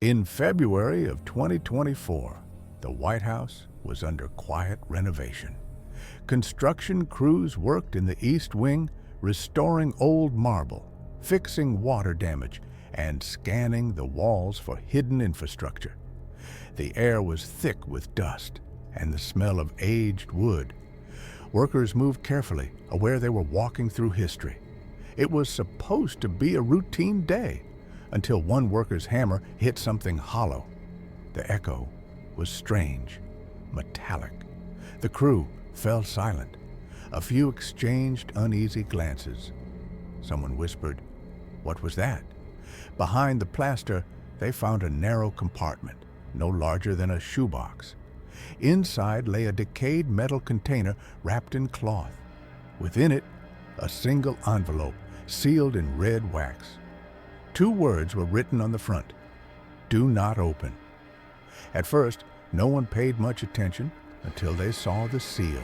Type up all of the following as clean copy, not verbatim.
In February of 2024, the White House was under quiet renovation. Construction crews worked in the East Wing, restoring old marble, fixing water damage, and scanning the walls for hidden infrastructure. The air was thick with dust and the smell of aged wood. Workers moved carefully, aware they were walking through history. It was supposed to be a routine day, until one worker's hammer hit something hollow. The echo was strange, metallic. The crew fell silent. A few exchanged uneasy glances. Someone whispered, "What was that?" Behind the plaster, they found a narrow compartment, no larger than a shoebox. Inside lay a decayed metal container wrapped in cloth. Within it, a single envelope sealed in red wax. Two words were written on the front: "Do not open." At first, no one paid much attention until they saw the seal.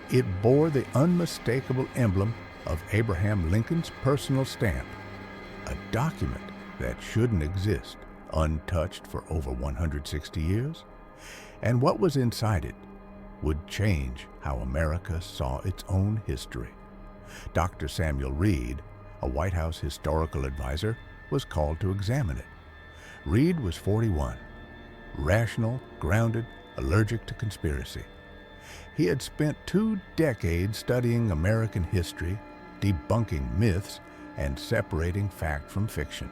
It bore the unmistakable emblem of Abraham Lincoln's personal stamp, a document that shouldn't exist, untouched for over 160 years. And what was inside it would change how America saw its own history. Dr. Samuel Reed, a White House historical advisor, was called to examine it. Reed was 41, rational, grounded, allergic to conspiracy. He had spent 2 decades studying American history, debunking myths, and separating fact from fiction.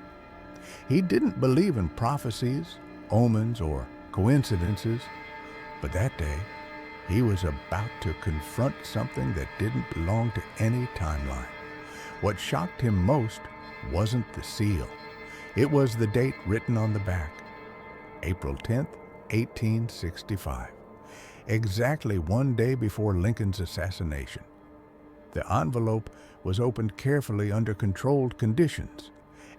He didn't believe in prophecies, omens, or coincidences, but that day, he was about to confront something that didn't belong to any timeline. What shocked him most wasn't the seal. It was the date written on the back, April 10th, 1865, exactly one day before Lincoln's assassination. The envelope was opened carefully under controlled conditions.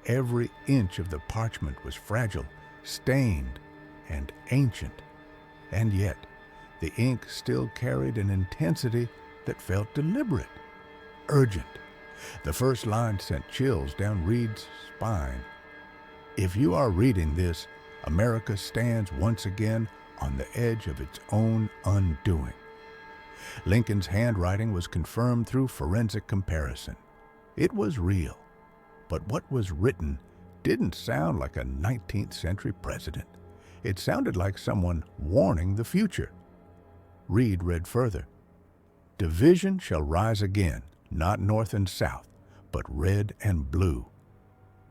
Every inch of the parchment was fragile, stained, and ancient. And yet, the ink still carried an intensity that felt deliberate, urgent. The first line sent chills down Reed's spine. "If you are reading this, America stands once again on the edge of its own undoing." Lincoln's handwriting was confirmed through forensic comparison. It was real, but what was written didn't sound like a 19th century president. It sounded like someone warning the future. Reed read further. "Division shall rise again, not north and south, but red and blue."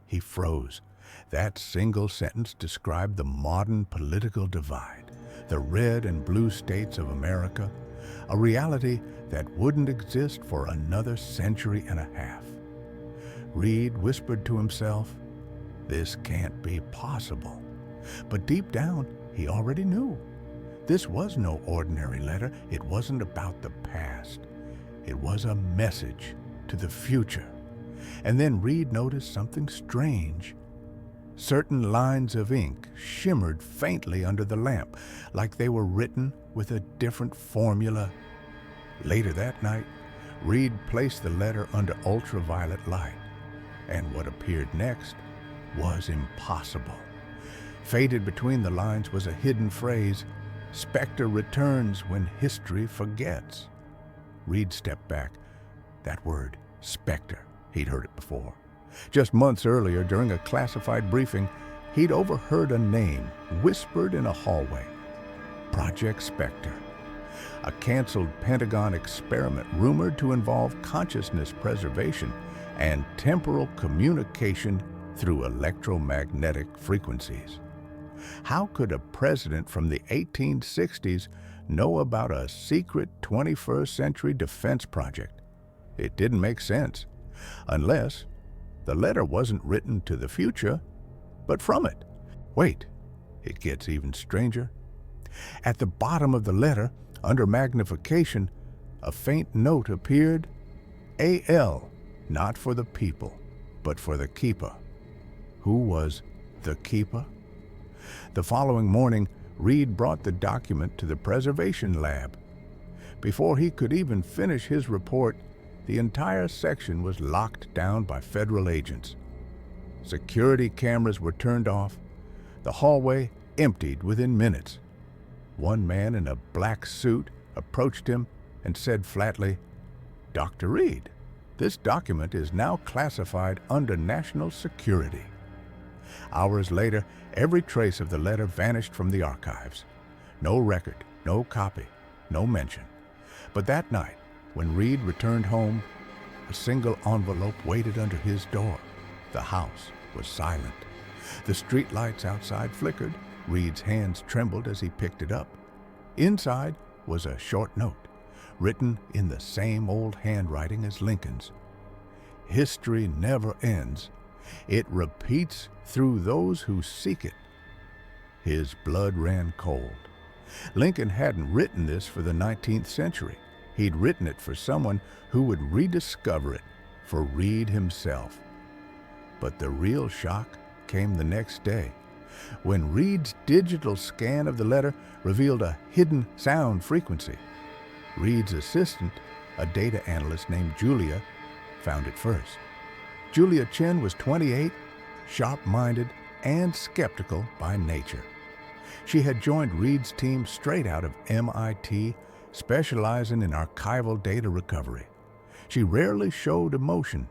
He froze. That single sentence described the modern political divide, the red and blue states of America, a reality that wouldn't exist for another century and a half. Reed whispered to himself, "This can't be possible." But deep down, he already knew. This was no ordinary letter. It wasn't about the past. It was a message to the future. And then Reed noticed something strange. Certain lines of ink shimmered faintly under the lamp, like they were written with a different formula. Later that night, Reed placed the letter under ultraviolet light, and what appeared next was impossible. Faded between the lines was a hidden phrase: "Spectre returns when history forgets." Reed stepped back. That word, spectre, he'd heard it before. Just months earlier, during a classified briefing, he'd overheard a name whispered in a hallway: Project Spectre, a canceled Pentagon experiment rumored to involve consciousness preservation and temporal communication through electromagnetic frequencies. How could a president from the 1860s know about a secret 21st century defense project? It didn't make sense, unless the letter wasn't written to the future, but from it. Wait, it gets even stranger. At the bottom of the letter, under magnification, a faint note appeared: AL, not for the people, but for the keeper. Who was the keeper? The following morning, Reed brought the document to the preservation lab. Before he could even finish his report, the entire section was locked down by federal agents. Security cameras were turned off. The hallway emptied within minutes. One man in a black suit approached him and said flatly, "Dr. Reed, this document is now classified under national security." Hours later, every trace of the letter vanished from the archives. No record, no copy, no mention. But that night, when Reed returned home, a single envelope waited under his door. The house was silent. The streetlights outside flickered. Reed's hands trembled as he picked it up. Inside was a short note, written in the same old handwriting as Lincoln's. "History never ends. It repeats through those who seek it." His blood ran cold. Lincoln hadn't written this for the 19th century. He'd written it for someone who would rediscover it, for Reed himself. But the real shock came the next day, when Reed's digital scan of the letter revealed a hidden sound frequency. Reed's assistant, a data analyst named Julia, found it first. Julia Chen was 28, sharp-minded, and skeptical by nature. She had joined Reed's team straight out of MIT, specializing in archival data recovery. She rarely showed emotion,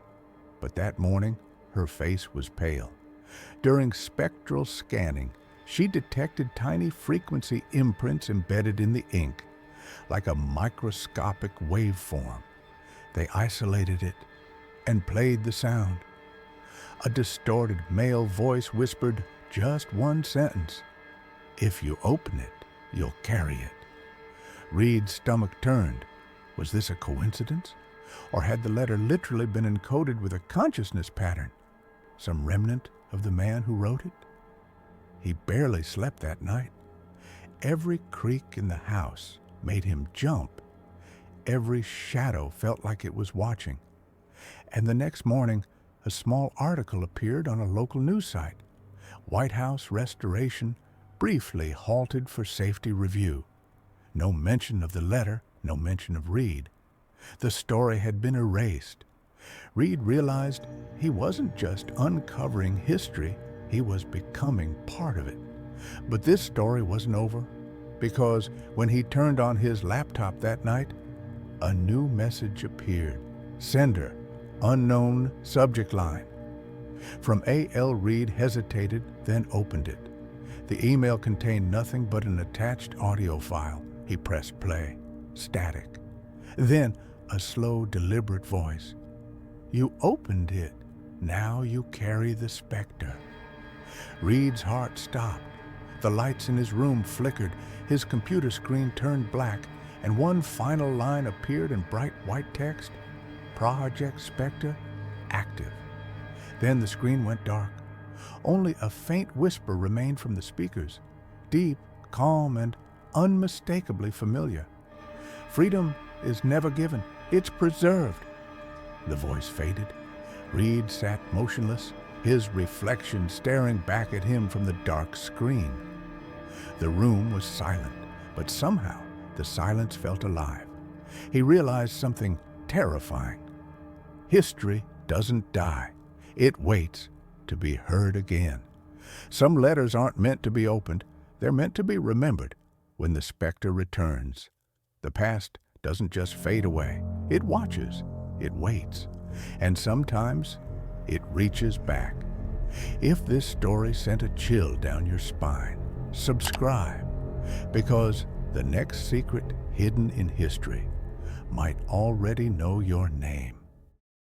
but that morning her face was pale. During spectral scanning, she detected tiny frequency imprints embedded in the ink, like a microscopic waveform. They isolated it and played the sound. A distorted male voice whispered just one sentence: "If you open it, you'll carry it." Reed's stomach turned. Was this a coincidence? Or had the letter literally been encoded with a consciousness pattern? Some remnant of the man who wrote it? He barely slept that night. Every creak in the house made him jump. Every shadow felt like it was watching. And the next morning, a small article appeared on a local news site. White House restoration briefly halted for safety review. No mention of the letter, no mention of Reed. The story had been erased. Reed realized he wasn't just uncovering history, he was becoming part of it. But this story wasn't over, because when he turned on his laptop that night, a new message appeared. Sender, unknown subject line. From A.L. Reed hesitated, then opened it. The email contained nothing but an attached audio file. He pressed play. Static. Then a slow, deliberate voice. "You opened it. Now you carry the specter." Reed's heart stopped. The lights in his room flickered. His computer screen turned black, and one final line appeared in bright white text: "Project Spectre active." Then the screen went dark. Only a faint whisper remained from the speakers, deep, calm, and unmistakably familiar. "Freedom is never given. It's preserved." The voice faded. Reed sat motionless, his reflection staring back at him from the dark screen. The room was silent, but somehow the silence felt alive. He realized something terrifying. History doesn't die. It waits to be heard again. Some letters aren't meant to be opened. They're meant to be remembered when the specter returns. The past doesn't just fade away. It watches. It waits. And sometimes it reaches back. If this story sent a chill down your spine, subscribe, because the next secret hidden in history might already know your name.